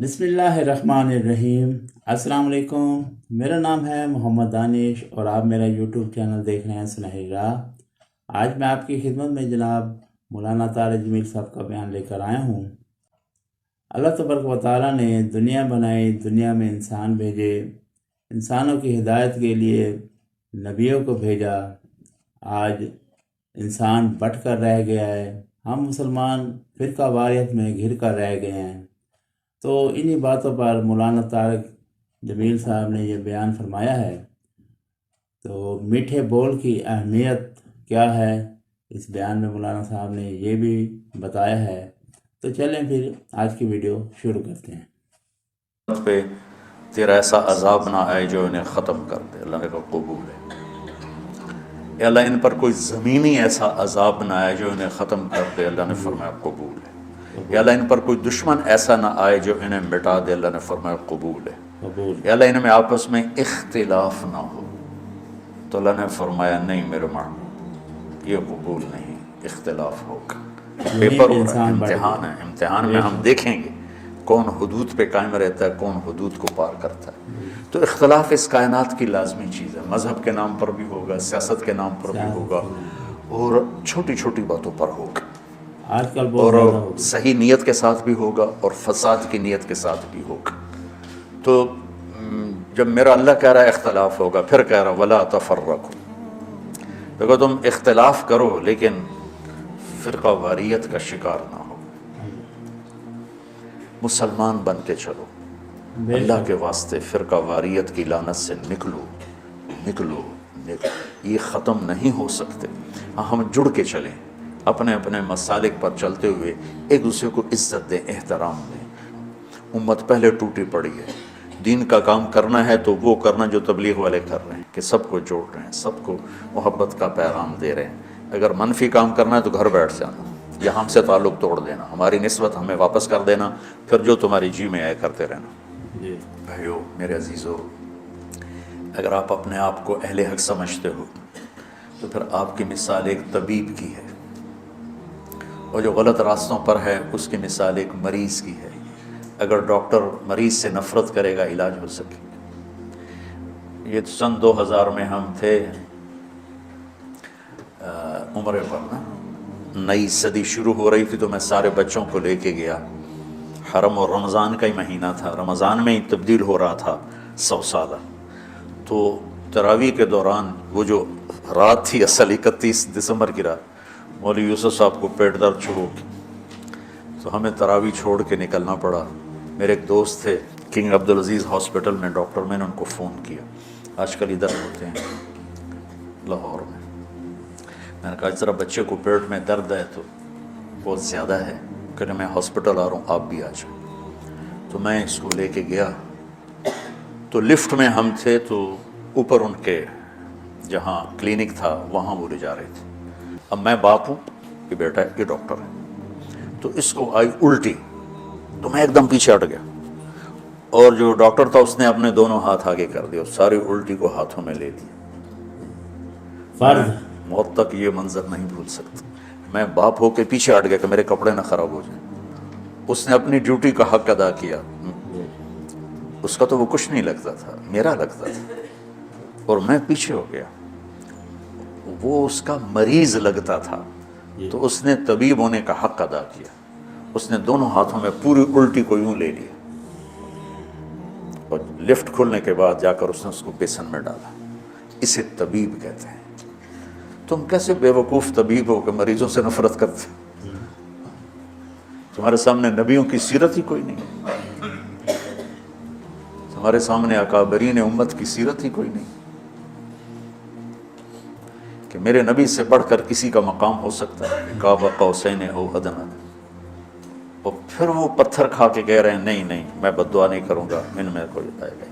بسم اللہ الرحمن الرحیم۔ السلام علیکم، میرا نام ہے محمد دانش اور آپ میرا یوٹیوب چینل دیکھ رہے ہیں سنہری راہ۔ آج میں آپ کی خدمت میں جناب مولانا طارق جمیل صاحب کا بیان لے کر آیا ہوں۔ اللہ تبارک و تعالیٰ نے دنیا بنائی، دنیا میں انسان بھیجے، انسانوں کی ہدایت کے لیے نبیوں کو بھیجا۔ آج انسان بٹ کر رہ گیا ہے، ہم مسلمان فرقہ واریت میں گھر کر رہ گئے ہیں۔ تو انہی باتوں پر مولانا طارق جمیل صاحب نے یہ بیان فرمایا ہے۔ تو میٹھے بول کی اہمیت کیا ہے، اس بیان میں مولانا صاحب نے یہ بھی بتایا ہے۔ تو چلیں پھر آج کی ویڈیو شروع کرتے ہیں۔ پہ تیرا ایسا عذاب نہ آئے جو انہیں ختم کر دے۔ اللہ نے کہا قبول ہے۔ اے اللہ ان پر کوئی زمینی ایسا عذاب نہ آئے جو انہیں ختم کر دے۔ اللہ نے فرمایا قبول ہے۔ اے اللہ ان پر کوئی دشمن ایسا نہ آئے جو انہیں مٹا دے۔ اللہ نے فرمایا قبول ہے۔ اے اللہ ان میں آپس میں اختلاف نہ ہو۔ تو اللہ نے فرمایا نہیں میرے محبوب، یہ قبول نہیں، اختلاف ہوگا۔ پیپر ہو رہا ہے، امتحان ہے، امتحان میں ہم دیکھیں گے کون حدود پہ قائم رہتا ہے، کون حدود کو پار کرتا ہے۔ تو اختلاف اس کائنات کی لازمی چیز ہے، مذہب کے نام پر بھی ہوگا، سیاست کے نام پر بھی ہوگا، اور چھوٹی چھوٹی باتوں پر ہوگا، آج کل اور صحیح نیت کے ساتھ بھی ہوگا اور فساد کی نیت کے ساتھ بھی ہوگا۔ تو جب میرا اللہ کہہ رہا ہے اختلاف ہوگا، پھر کہہ رہا ولا تفرقوا، دیکھو تم اختلاف کرو لیکن فرقہ واریت کا شکار نہ ہو، مسلمان بن کے چلو، اللہ کے واسطے فرقہ واریت کی لعنت سے نکلو نکلو نکلو، یہ ختم نہیں ہو سکتے۔ ہم جڑ کے چلیں، اپنے اپنے مسالک پر چلتے ہوئے ایک دوسرے کو عزت دیں، احترام دیں۔ امت پہلے ٹوٹی پڑی ہے، دین کا کام کرنا ہے تو وہ کرنا جو تبلیغ والے کر رہے ہیں، کہ سب کو جوڑ رہے ہیں، سب کو محبت کا پیغام دے رہے ہیں۔ اگر منفی کام کرنا ہے تو گھر بیٹھ جانا، یا ہم سے تعلق توڑ دینا، ہماری نسبت ہمیں واپس کر دینا، پھر جو تمہاری جی میں آئے کرتے رہنا۔ بھائیو میرے عزیزو، اگر آپ اپنے آپ کو اہل حق سمجھتے ہو تو پھر آپ کی مثال ایک طبیب کی ہے، اور جو غلط راستوں پر ہے اس کی مثال ایک مریض کی ہے۔ اگر ڈاکٹر مریض سے نفرت کرے گا علاج ہو سکے گا۔ یہ سن 2000 میں ہم تھے عمرے پر نا، نئی صدی شروع ہو رہی تھی، تو میں سارے بچوں کو لے کے گیا حرم، اور رمضان کا ہی مہینہ تھا، رمضان میں ہی تبدیل ہو رہا تھا 100 سالہ۔ تو تراویح کے دوران وہ جو رات تھی اصل 31 دسمبر کی رات، مولوی یوسف صاحب کو پیٹ درد شروع کی، تو ہمیں تراویح چھوڑ کے نکلنا پڑا۔ میرے ایک دوست تھے کنگ عبدالعزیز ہاسپٹل میں ڈاکٹر، میں نے ان کو فون کیا، آج کل ادھر ہوتے ہیں لاہور میں۔ میں نے کہا ذرا بچے کو پیٹ میں درد ہے تو بہت زیادہ ہے، کہ میں ہاسپٹل آ رہا ہوں، آپ بھی آ جائیں۔ تو میں اس کو لے کے گیا، تو لفٹ میں ہم تھے، تو اوپر ان کے جہاں کلینک تھا وہاں وہ لے جا رہے تھے۔ اب میں باپ ہوں کہ بیٹا ہے، یہ ڈاکٹر ہے، تو اس کو آئی الٹی، تو میں ایک دم پیچھے ہٹ گیا، اور جو ڈاکٹر تھا اس نے اپنے دونوں ہاتھ آگے کر دیا، ساری الٹی کو ہاتھوں میں لے لیا۔ فرض موت تک یہ منظر نہیں بھول سکتا۔ میں باپ ہو کے پیچھے ہٹ گیا کہ میرے کپڑے نہ خراب ہو جائیں۔ اس نے اپنی ڈیوٹی کا حق ادا کیا، اس کا تو وہ کچھ نہیں لگتا تھا، میرا لگتا تھا، اور میں پیچھے ہو گیا۔ وہ اس کا مریض لگتا تھا، تو اس نے طبیب ہونے کا حق ادا کیا، اس نے دونوں ہاتھوں میں پوری الٹی کو یوں لے لیا، اور لفٹ کھلنے کے بعد جا کر اس نے اس کو بیسن میں ڈالا۔ اسے طبیب کہتے ہیں۔ تم کیسے بے وقوف طبیب ہو کہ مریضوں سے نفرت کرتے؟ تمہارے سامنے نبیوں کی سیرت ہی کوئی نہیں، تمہارے سامنے اکابرین امت کی سیرت ہی کوئی نہیں، کہ میرے نبی سے بڑھ کر کسی کا مقام ہو سکتا ہے، قاب قوسین او ادنیٰ۔ اور پھر وہ پتھر کھا کے کہہ رہے ہیں نہیں نہیں میں بد دعا نہیں کروں گا، ان میں کوئی جائے گا۔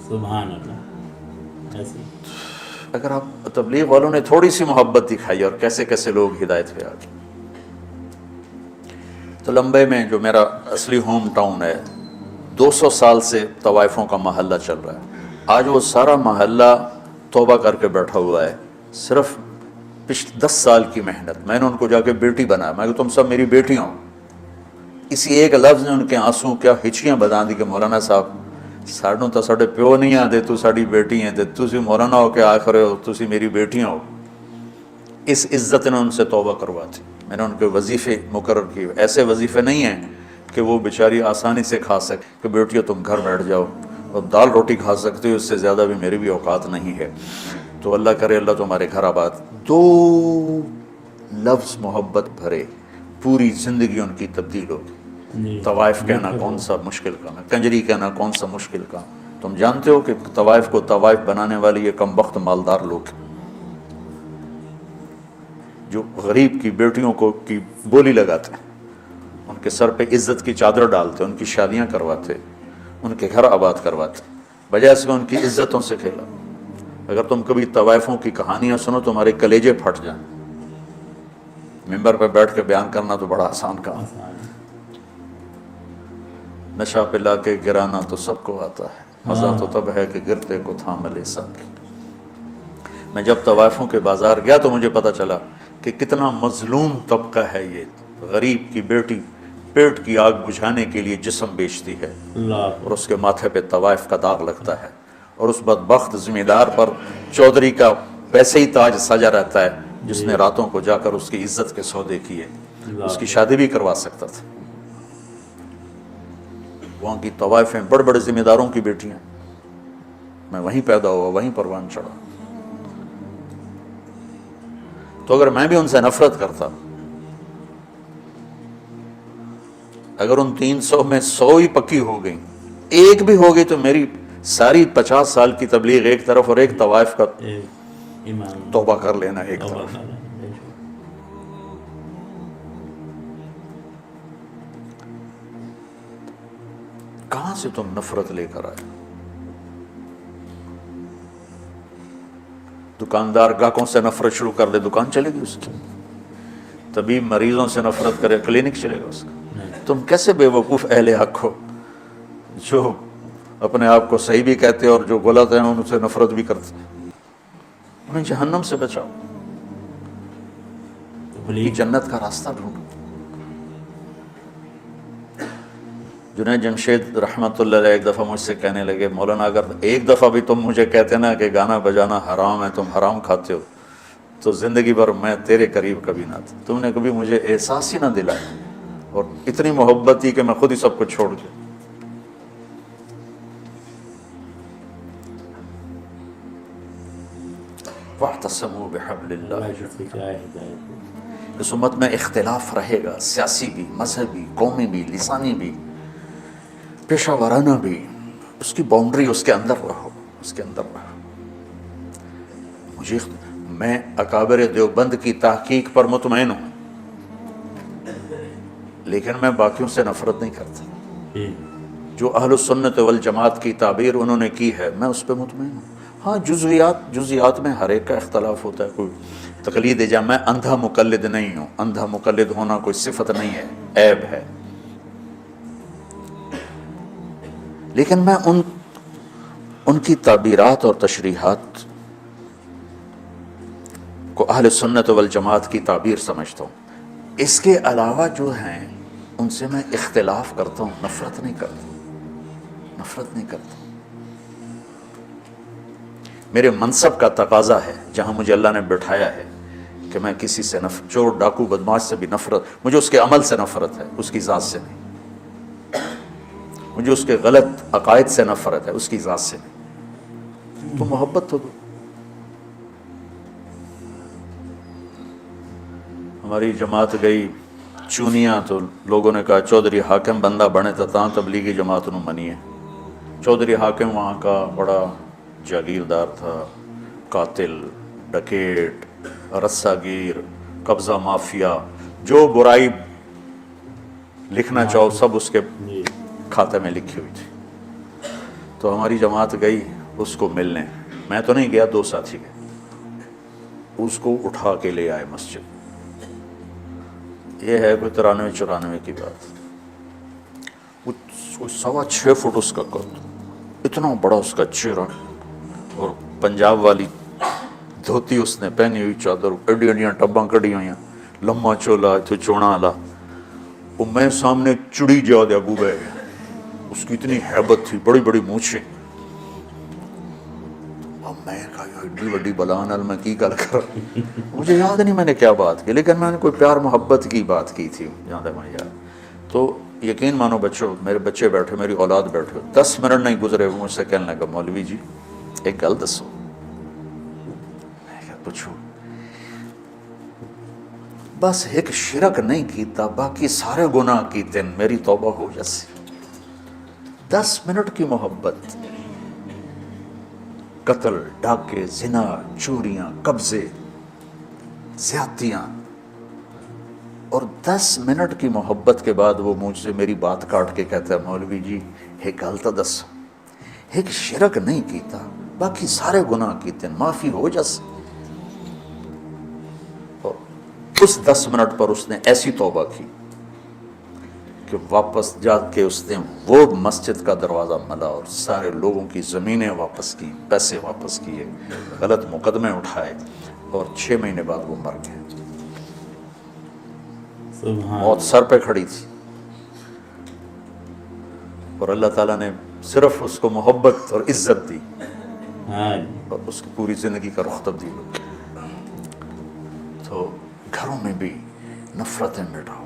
سبحان اللہ۔ ایسی اگر آپ تبلیغ والوں نے تھوڑی سی محبت دکھائی، اور کیسے کیسے لوگ ہدایت پہ آ گئے۔ تو لمبے میں جو میرا اصلی ہوم ٹاؤن ہے، 200 سال سے طوائفوں کا محلہ چل رہا ہے، آج وہ سارا محلہ توبہ کر کے بیٹھا ہوا ہے، صرف 10 سال کی محنت۔ میں نے ان کو جا کے بیٹی بنایا، میں کہ تم سب میری بیٹیاں ہو، اسی ایک لفظ نے ان کے آنسوں کیا ہچکیاں بنا دی کہ مولانا صاحب ساڈوں تو ساڈے پیو نہیں آتے، تو ساڈی بیٹی ہیں، تسی مولانا ہو کے آخر ہو، تسی میری بیٹیاں ہو۔ اس عزت نے ان سے توبہ کرواتی۔ میں نے ان کے وظیفے مقرر کیے، ایسے وظیفے نہیں ہیں کہ وہ بیچاری آسانی سے کھا سکے کہ بیٹیوں تم گھر بیٹھ جاؤ اور دال روٹی کھا سکتے ہو، اس سے زیادہ بھی میری بھی اوقات نہیں ہے۔ تو اللہ کرے اللہ تمہارے گھر آباد۔ دو لفظ محبت بھرے، پوری زندگی ان کی تبدیل ہوگی۔ طوائف کہنا کون سا مشکل کام ہے، کنجری کہنا کون سا مشکل کام۔ تم جانتے ہو کہ طوائف کو طوائف بنانے والی یہ کم وقت مالدار لوگ ہیں جو غریب کی بیٹیوں کو کی بولی لگاتے ہیں، ان کے سر پہ عزت کی چادر ڈالتے، ان کی شادیاں کرواتے، ان کے گھر آباد کرواتے، بجائے اس میں ان کی عزتوں سے کھیلا۔ اگر تم کبھی طوائفوں کی کہانیاں سنو تمہارے کلیجے پھٹ جائیں۔ ممبر پہ بیٹھ کے بیان کرنا تو بڑا آسان کام ہے، نشہ پلا کے گرانا تو سب کو آتا ہے، مزہ تو تب ہے کہ گرتے کو تھام لے سکے۔ میں جب طوائفوں کے بازار گیا تو مجھے پتا چلا کہ کتنا مظلوم طبقہ ہے یہ۔ غریب کی بیٹی پیٹ کی آگ بجھانے کے لیے جسم بیچتی ہے اور اس کے ماتھے پہ طوائف کا داغ لگتا ہے، اور اس بدبخت ذمہ دار پر چودھری کا ویسے ہی تاج سجا رہتا ہے جس نے راتوں کو جا کر اس کی عزت کے سودے کیے، اس کی شادی بھی کروا سکتا تھا۔ وہاں کی طوائفیں بڑے بڑے ذمہ داروں کی بیٹیاں، میں وہیں پیدا ہوا، وہیں پروان چڑھا۔ تو اگر میں بھی ان سے نفرت کرتا، اگر ان 300 میں 100 ہی پکی ہو گئی، ایک بھی ہو گئی، تو میری ساری 50 سال کی تبلیغ ایک طرف اور ایک طوائف کا توبہ کر لینا ایک طرف۔ کہاں سے تم نفرت لے کر آئے؟ دکاندار گاہکوں سے نفرت شروع کر دے، دکان چلے گی اس کی؟ طبیب مریضوں سے نفرت کرے، کلینک چلے گا اس کا؟ تم کیسے بے وقوف اہل حق ہو جو اپنے آپ کو صحیح بھی کہتے اور جو غلط ہیں ان سے نفرت بھی کرتے؟ انہیں جہنم سے بچاؤ، کی جنت کا راستہ ڈھونڈو۔ جنید جمشید رحمۃ اللہ علیہ ایک دفعہ مجھ سے کہنے لگے، مولانا اگر ایک دفعہ بھی تم مجھے کہتے نا کہ گانا بجانا حرام ہے، تم حرام کھاتے ہو، تو زندگی بھر میں تیرے قریب کبھی نہ تھا۔ تم نے کبھی مجھے احساس ہی نہ دلایا، اور اتنی محبت تھی کہ میں خود ہی سب کچھ چھوڑ دیا۔ وَاعْتَصِمُوا بِحَبْلِ اللَّهِ۔ اس امت میں اختلاف رہے گا، سیاسی بھی، مذہبی، قومی بھی، لسانی بھی، پیشہ ورانہ بھی، اس کی باؤنڈری، اس کے اندر رہو، اس کے اندر رہو۔ میں اکابر دیوبند کی تحقیق پر مطمئن ہوں، لیکن میں باقیوں سے نفرت نہیں کرتا۔ جو اہل السنت والجماعت کی تعبیر انہوں نے کی ہے میں اس پہ مطمئن ہوں۔ ہاں جزئیات میں ہر ایک کا اختلاف ہوتا ہے، کوئی تقلید جا، میں اندھا مقلد نہیں ہوں، اندھا مقلد ہونا کوئی صفت نہیں ہے، عیب ہے، لیکن میں ان کی تعبیرات اور تشریحات کو اہل سنت والجماعت کی تعبیر سمجھتا ہوں۔ اس کے علاوہ جو ہیں ان سے میں اختلاف کرتا ہوں، نفرت نہیں کرتا۔ میرے منصب کا تقاضا ہے، جہاں مجھے اللہ نے بٹھایا ہے، کہ میں کسی سے چور ڈاکو بدماش سے بھی نفرت، مجھے اس کے عمل سے نفرت ہے، اس کی ذات سے نہیں۔ مجھے اس کے غلط عقائد سے نفرت ہے، اس کی ذات سے نہیں۔ تو محبت تو دو۔ ہماری جماعت گئی چونیاں، تو لوگوں نے کہا چودھری حاکم بندہ بنے تاں تبلیغی جماعت نو منی ہے۔ چودھری حاکم وہاں کا بڑا جاگیردار تھا، قاتل، ڈکیٹ، رسہ گیر، قبضہ مافیا، جو برائی لکھنا چاہو سب اس کے کھاتے میں لکھی ہوئی تھی۔ تو ہماری جماعت گئی اس کو ملنے، میں تو نہیں گیا، دو ساتھی گئے، اس کو اٹھا کے لے آئے مسجد۔ یہ ہے کوئی 93-94 کی بات، 6.25 فٹ اس کا قد، اتنا بڑا اس کا چہرہ، اور پنجاب والی دھوتی اس نے پہنی ہوئی، چادر ایڈیاں ٹباں کڑی ہوئی، لمبا چولا اتنے چونا والا، وہ میں سامنے چڑی جا دیا ابو بے، اس کی اتنی ہیبت تھی، بڑی بڑی مونچھیں. اب میں کہا یار اتنی بڑی بلا نال میں کی گل کر، مجھے یاد نہیں میں نے کیا بات کی، لیکن میں نے کوئی پیار محبت کی بات کی تھی جہاں تک مجھے یاد. تو یقین مانو بچوں، میرے بچے بیٹھے، میری اولاد بیٹھے، 10 منٹ نہیں گزرے وہ مجھ سے کہنے لگا مولوی جی ایک گل دسو. میں کیا پوچھو؟ بس ایک شرک نہیں کیتا، باقی سارے گناہ کیتے، میری توبہ ہو جیسے. 10 منٹ کی محبت، قتل، ڈاکے، زنا، چوریاں، قبضے، زیادتیاں، اور 10 منٹ کی محبت کے بعد وہ مجھ سے میری بات کاٹ کے کہتا ہے مولوی جی ایک گل تو دس، ایک شرک نہیں کیتا باقی سارے گناہ کیتے، معافی ہو جس. اور اس 10 منٹ پر اس نے ایسی توبہ کی کہ واپس جا کے اس نے وہ مسجد کا دروازہ ملا اور سارے لوگوں کی زمینیں واپس کی، پیسے واپس کیے، غلط مقدمے اٹھائے، اور 6 مہینے بعد وہ مر گئے. موت سر پہ کھڑی تھی، اور اللہ تعالیٰ نے صرف اس کو محبت اور عزت دی اور اس کی پوری زندگی کا رخ تبدیل ہو گیا. تو گھروں میں بھی نفرتیں مٹاؤ،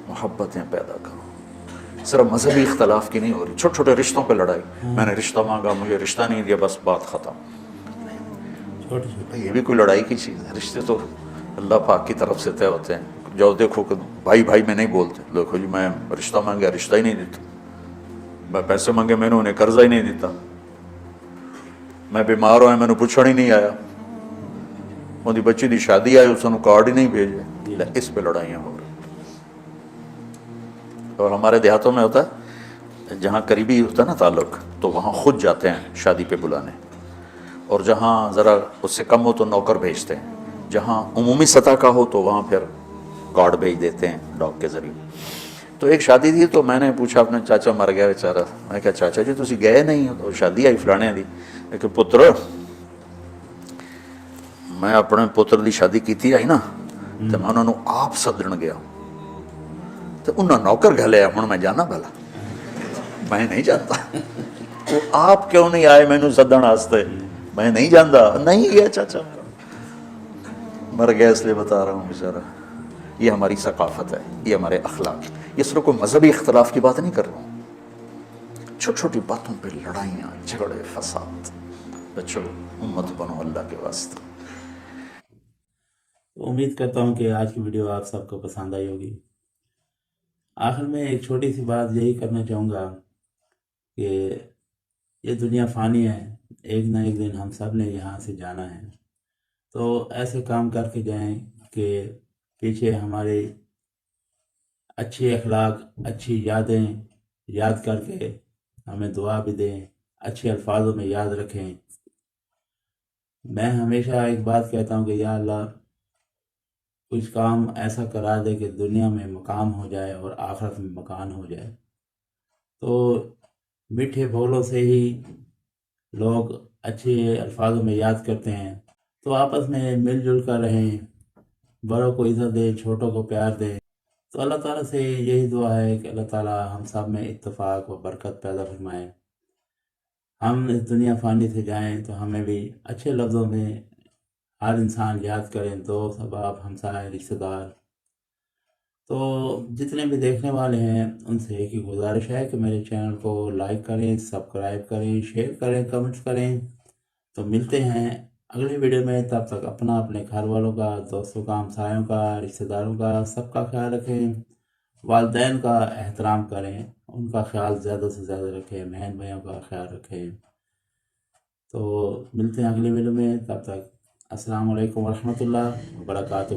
محبتیں پیدا کرو. صرف مذہبی اختلاف کی نہیں ہو رہی، چھوٹے چھوٹے رشتوں پہ لڑائی، میں نے رشتہ مانگا مجھے رشتہ نہیں دیا بس بات ختم. یہ بھی کوئی لڑائی کی چیز ہے؟ رشتے تو اللہ پاک کی طرف سے طے ہوتے ہیں. جو دیکھو کہ بھائی بھائی میں نہیں بولتے، دیکھو جی میں رشتہ مانگا رشتہ ہی نہیں دیتا، میں پیسے مانگے میں نے انہیں قرضہ ہی نہیں دیتا، میں بیمار ہویا میں نے پوچھنے ہی نہیں آیا، ان کی بچی دی شادی آئی اس نے کارڈ ہی نہیں بھیجے. اس پہ لڑائیاں ہو رہی. اور ہمارے دیہاتوں میں ہوتا ہے جہاں قریبی ہوتا ہے نا تعلق تو وہاں خود جاتے ہیں شادی پہ بلانے، اور جہاں ذرا اس سے کم ہو تو نوکر بھیجتے ہیں، جہاں عمومی سطح کا ہو تو وہاں پھر کارڈ بھیج دیتے ہیں ڈاک کے ذریعے. تو ایک شادی تھی تو میں نے پوچھا اپنے چاچا مر گیا بیچارہ، میں کہا چاچا جی تسی گئے نہیں ہو؟ تو شادی آئی فلانے دی. کہ پتر میں اپنے پتر دی شادی کیتی آئی نا تو میں انہوں نے آپ سدن گیا تو انہوں نوکر گھلیا، ہوں میں جانا بھلا میں نہیں جانتا. وہ آپ کیوں نہیں آئے مینوں سدن واسطے؟ میں نہیں جانتا. نہیں گیا چاچا مر گیا اس لیے بتا رہا ہوں بیچارہ. یہ ہماری ثقافت ہے، یہ ہمارے اخلاق. یہ صرف کوئی مذہبی اختلاف کی بات نہیں کر رہا ہوں، چھوٹی چھوٹی باتوں پہ لڑائیاں، جھگڑے، فساد. بچوں امت بنو اللہ کے واسطے. امید کرتا ہوں کہ آج کی ویڈیو آپ سب کو پسند آئی ہوگی. آخر میں ایک چھوٹی سی بات یہی کرنا چاہوں گا کہ یہ دنیا فانی ہے، ایک نہ ایک دن ہم سب نے یہاں سے جانا ہے. تو ایسے کام کر کے جائیں کہ پیچھے ہمارے اچھے اخلاق، اچھی یادیں یاد کر کے ہمیں دعا بھی دیں، اچھے الفاظوں میں یاد رکھیں. میں ہمیشہ ایک بات کہتا ہوں کہ یا اللہ کچھ کام ایسا کرا دے کہ دنیا میں مقام ہو جائے اور آخرت میں مکان ہو جائے. تو میٹھے بولوں سے ہی لوگ اچھے الفاظوں میں یاد کرتے ہیں. تو آپس میں مل جل کر رہیں، بڑوں کو عزت دیں، چھوٹوں کو پیار دیں. تو اللہ تعالیٰ سے یہی دعا ہے کہ اللہ تعالیٰ ہم سب میں اتفاق و برکت پیدا فرمائے. ہم اس دنیا فانی سے جائیں تو ہمیں بھی اچھے لفظوں میں ہر انسان یاد کریں، دوست احباب، ہمسائے، رشتہ دار. تو جتنے بھی دیکھنے والے ہیں ان سے ایک ہی گزارش ہے کہ میرے چینل کو لائک کریں، سبسکرائب کریں، شیئر کریں، کمنٹس کریں. تو ملتے ہیں اگلی ویڈیو میں. تب تک اپنا، اپنے گھر والوں کا، دوستوں کا، ہمسایوں کا، رشتہ داروں کا، سب کا خیال رکھیں. والدین کا احترام کریں، ان کا خیال زیادہ سے زیادہ رکھیں، بہن بھائیوں کا خیال رکھیں. تو ملتے ہیں اگلی ویڈیو میں. تب تک السلام علیکم ورحمۃ اللہ وبرکاتہ.